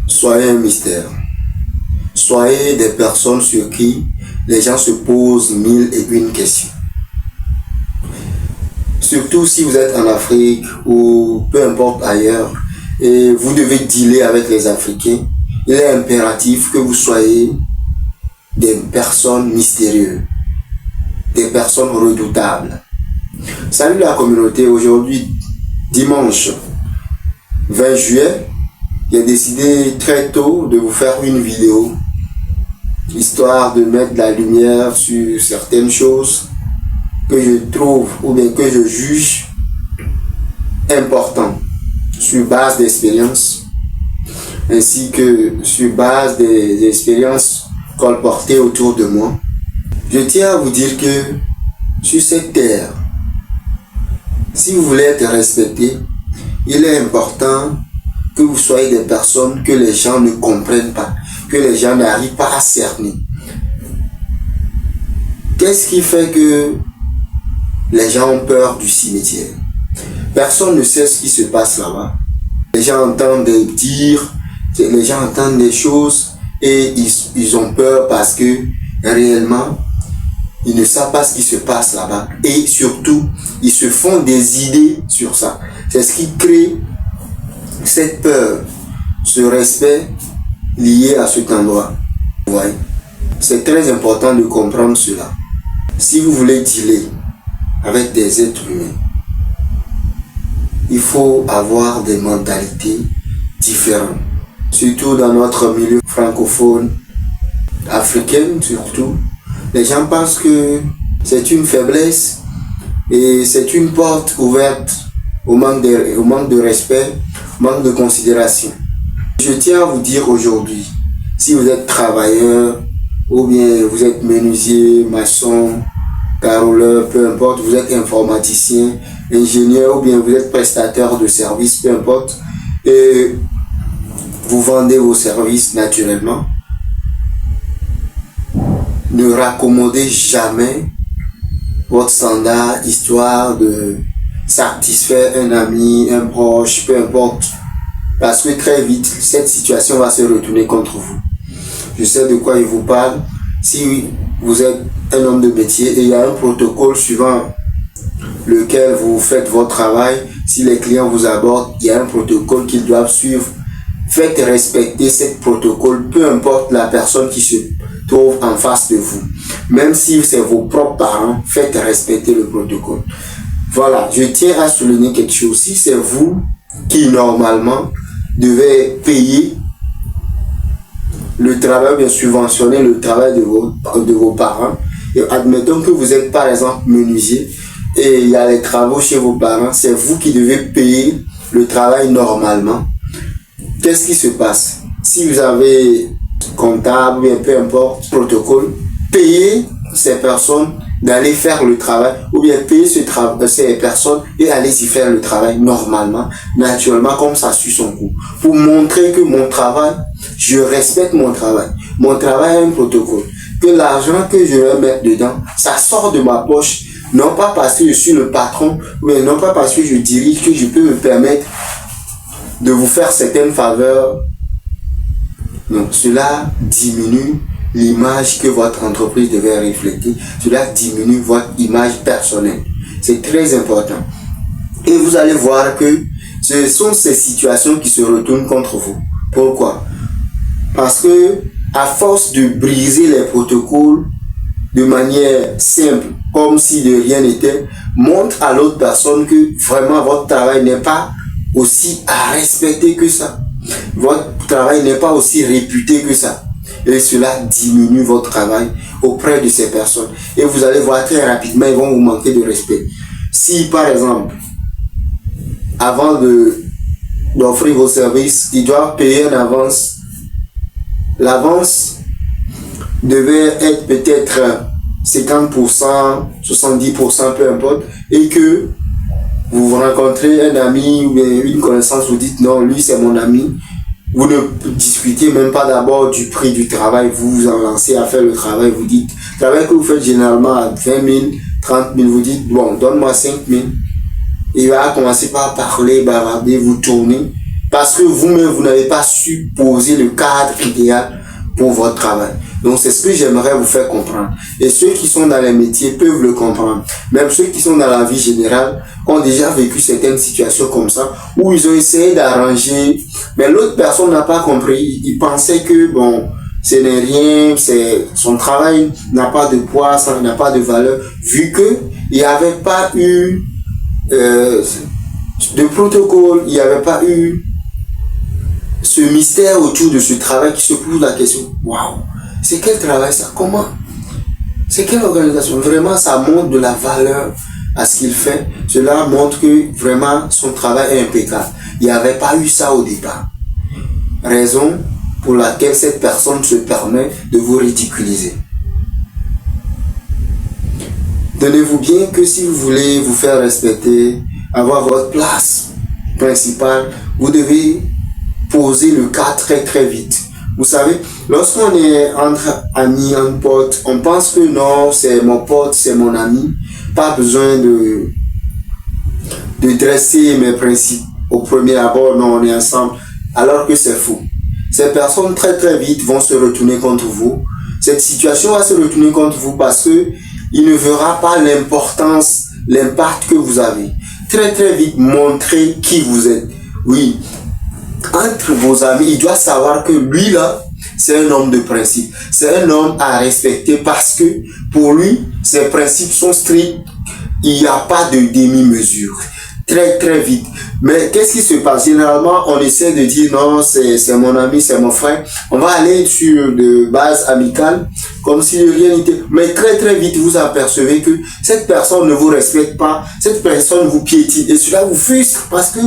Soyez un mystère. Soyez des personnes sur qui les gens se posent mille et une questions. Surtout si vous êtes en Afrique ou peu importe ailleurs et vous devez dealer avec les Africains, il est impératif que vous soyez des personnes mystérieuses, des personnes redoutables. Salut la communauté, aujourd'hui dimanche 20 juillet, j'ai décidé très tôt de vous faire une vidéo histoire de mettre de la lumière sur certaines choses que je trouve ou bien que je juge importantes sur base d'expérience ainsi que sur base des expériences colportées autour de moi. Je tiens à vous dire que sur cette terre, si vous voulez être respecté, il est important que vous soyez des personnes que les gens ne comprennent pas, que les gens n'arrivent pas à cerner. Qu'est-ce qui fait que les gens ont peur du cimetière? Personne ne sait ce qui se passe là-bas. Les gens entendent des dires, les gens entendent des choses et ils ont peur parce que réellement, ils ne savent pas ce qui se passe là-bas. Et surtout, ils se font des idées sur ça. C'est ce qui crée cette peur, ce respect lié à cet endroit. Vous voyez? C'est très important de comprendre cela. Si vous voulez dealer avec des êtres humains, il faut avoir des mentalités différentes. Surtout dans notre milieu francophone, africain surtout. Les gens pensent que c'est une faiblesse et c'est une porte ouverte au manque de respect, au manque de considération. Je tiens à vous dire aujourd'hui, si vous êtes travailleur, ou bien vous êtes menuisier, maçon, caroleur, peu importe, vous êtes informaticien, ingénieur, ou bien vous êtes prestataire de services, peu importe, et vous vendez vos services naturellement, ne raccommodez jamais votre standard histoire de satisfaire un ami, un proche, peu importe. Parce que très vite, cette situation va se retourner contre vous. Je sais de quoi je vous parle. Si vous êtes un homme de métier et il y a un protocole suivant lequel vous faites votre travail, si les clients vous abordent, il y a un protocole qu'ils doivent suivre. Faites respecter ce protocole, peu importe la personne qui se trouve en face de vous. Même si c'est vos propres parents, faites respecter le protocole. Voilà, je tiens à souligner quelque chose. Si c'est vous qui normalement devez payer le travail, bien subventionner le travail de vos parents, et admettons que vous êtes par exemple menuisier et il y a les travaux chez vos parents, c'est vous qui devez payer le travail normalement. Qu'est-ce qui se passe? Si vous avez comptable, bien peu importe, protocole, payez ces personnes d'aller faire le travail, ou bien payer ces personnes et aller y faire le travail normalement, naturellement, comme ça suit son cours. Pour montrer que mon travail, je respecte mon travail. Mon travail a un protocole. Que l'argent que je vais mettre dedans, ça sort de ma poche, non pas parce que je suis le patron, mais non pas parce que je dirige, que je peux me permettre de vous faire certaines faveurs. Donc cela diminue l'image que votre entreprise devait refléter. Cela diminue votre image personnelle. C'est très important. Et vous allez voir que ce sont ces situations qui se retournent contre vous. Pourquoi? Parce que à force de briser les protocoles de manière simple, comme si de rien n'était, montre à l'autre personne que vraiment votre travail n'est pas aussi à respecter que ça. Votre travail n'est pas aussi réputé que ça. Et cela diminue votre travail auprès de ces personnes. Et vous allez voir très rapidement, ils vont vous manquer de respect. Si par exemple, avant d'offrir vos services, ils doivent payer en avance, l'avance devait être peut-être 50%, 70%, peu importe, et que vous rencontrez un ami ou une connaissance, vous dites non, lui c'est mon ami. Vous ne discutez même pas d'abord du prix du travail, vous vous en lancez à faire le travail, vous dites, le travail que vous faites généralement à 20 000, 30 000, vous dites, bon, donne-moi 5 000. Il va commencer par parler, bavarder, vous tourner, parce que vous-même, vous n'avez pas su poser le cadre idéal pour votre travail. Donc, c'est ce que j'aimerais vous faire comprendre. Et ceux qui sont dans les métiers peuvent le comprendre. Même ceux qui sont dans la vie générale ont déjà vécu certaines situations comme ça, où ils ont essayé d'arranger, mais l'autre personne n'a pas compris. Il pensait que, bon, ce n'est rien, son travail n'a pas de poids, ça n'a pas de valeur, vu que il n'y avait pas eu de protocole, il n'y avait pas eu ce mystère autour de ce travail qui se pose la question. Waouh, c'est quel travail ça? Comment? C'est quelle organisation? Vraiment, ça montre de la valeur à ce qu'il fait. Cela montre que vraiment son travail est impeccable. Il n'y avait pas eu ça au départ. Raison pour laquelle cette personne se permet de vous ridiculiser. Tenez-vous bien que si vous voulez vous faire respecter, avoir votre place principale, vous devez poser le cas très très vite. Vous savez, lorsqu'on est entre amis, entre potes, on pense que non, c'est mon pote, c'est mon ami. Pas besoin de dresser mes principes au premier abord, non, on est ensemble. Alors que c'est faux. Ces personnes très très vite vont se retourner contre vous. Cette situation va se retourner contre vous parce que il ne verra pas l'importance, l'impact que vous avez. Très très vite montrer qui vous êtes. Oui, entre vos amis, il doit savoir que lui là, c'est un homme de principe. C'est un homme à respecter parce que pour lui, ses principes sont stricts. Il n'y a pas de demi-mesure. Très très vite. Mais qu'est-ce qui se passe? Généralement, on essaie de dire non, c'est mon ami, c'est mon frère. On va aller sur de base amicale, comme si rien n'était. Mais très très vite, vous apercevez que cette personne ne vous respecte pas, cette personne vous piétine. Et cela vous frustre parce que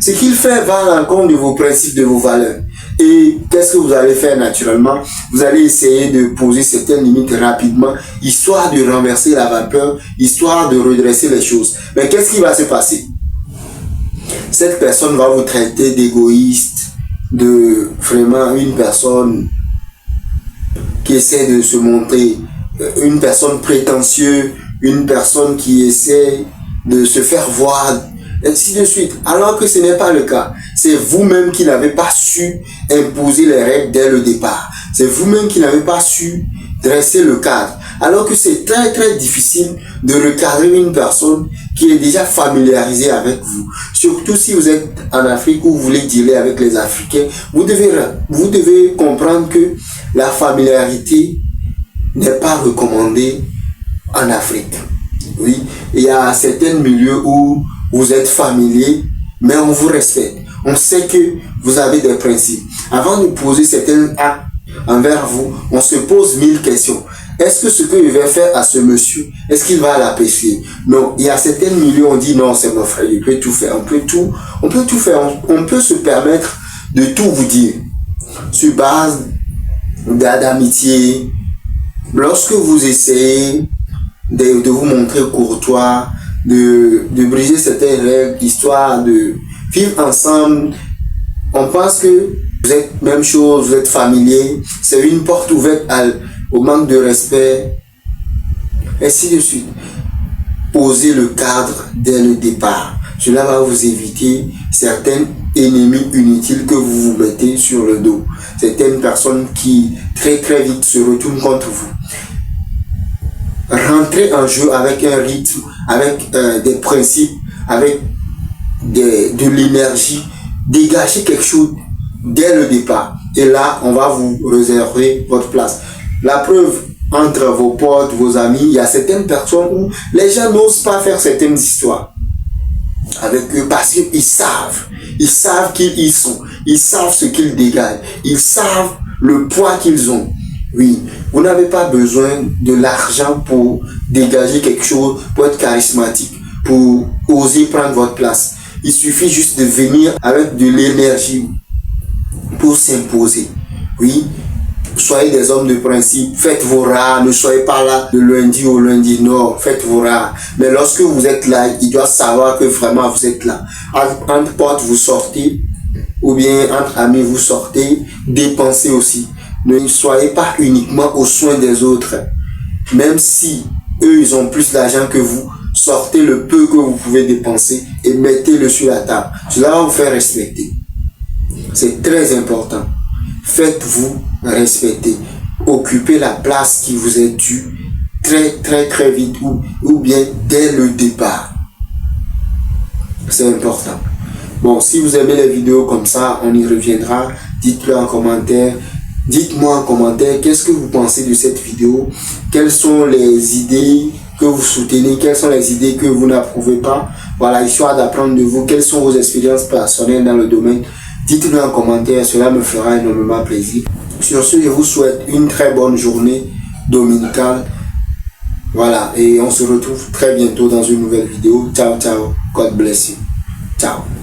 ce qu'il fait va à l'encontre de vos principes, de vos valeurs. Et qu'est-ce que vous allez faire naturellement? Vous allez essayer de poser certaines limites rapidement, histoire de renverser la vapeur, histoire de redresser les choses. Mais qu'est-ce qui va se passer? Cette personne va vous traiter d'égoïste, de vraiment une personne qui essaie de se montrer, une personne prétentieuse, une personne qui essaie de se faire voir, ainsi de suite. Alors que ce n'est pas le cas. C'est vous-même qui n'avez pas su imposer les règles dès le départ. C'est vous-même qui n'avez pas su dresser le cadre. Alors que c'est très très difficile de recadrer une personne qui est déjà familiarisée avec vous. Surtout si vous êtes en Afrique ou vous voulez dealer avec les Africains, vous devez comprendre que la familiarité n'est pas recommandée en Afrique. Oui, il y a certains milieux où vous êtes familier, mais on vous respecte. On sait que vous avez des principes. Avant de poser certains actes envers vous, on se pose 1000 questions. Est-ce que ce que je vais faire à ce monsieur, est-ce qu'il va l'apprécier? Non, il y a certains milieux où on dit non, c'est mon frère, il peut tout faire. On peut tout faire. On peut se permettre de tout vous dire. Sur base d'amitié, lorsque vous essayez de vous montrer courtois, de briser certaines règles, histoire de vivre ensemble, on pense que vous êtes même chose, vous êtes familier, c'est une porte ouverte au manque de respect, ainsi de suite. Posez le cadre dès le départ. Cela va vous éviter certains ennemis inutiles que vous vous mettez sur le dos. Certaines personnes qui très très vite se retournent contre vous. Rentrez en jeu avec un rythme, avec des principes, avec de l'énergie. Dégagez quelque chose dès le départ. Et là, on va vous réserver votre place. La preuve, entre vos potes, vos amis, il y a certaines personnes où les gens n'osent pas faire certaines histoires avec eux parce qu'ils savent qui ils sont, ils savent ce qu'ils dégagent, ils savent le poids qu'ils ont. Oui, vous n'avez pas besoin de l'argent pour dégager quelque chose, pour être charismatique, pour oser prendre votre place. Il suffit juste de venir avec de l'énergie pour s'imposer. Oui, soyez des hommes de principe, faites vos rats, ne soyez pas là de lundi au lundi, non, faites vos rats. Mais lorsque vous êtes là, il doit savoir que vraiment vous êtes là. Entre potes, vous sortez, ou bien entre amis, vous sortez, dépensez aussi. Ne soyez pas uniquement aux soins des autres. Même si eux, ils ont plus d'argent que vous, sortez le peu que vous pouvez dépenser et mettez-le sur la table. Cela va vous faire respecter. C'est très important. Faites-vous respecter. Occupez la place qui vous est due très vite ou bien dès le départ. C'est important. Bon, si vous aimez les vidéos comme ça, on y reviendra. Dites-le en commentaire. Dites-moi en commentaire qu'est-ce que vous pensez de cette vidéo. Quelles sont les idées que vous soutenez, quelles sont les idées que vous n'approuvez pas. Voilà, histoire d'apprendre de vous. Quelles sont vos expériences personnelles dans le domaine. Dites-le en commentaire, cela me fera énormément plaisir. Sur ce, je vous souhaite une très bonne journée dominicale. Voilà, et on se retrouve très bientôt dans une nouvelle vidéo. Ciao, ciao. God bless you. Ciao.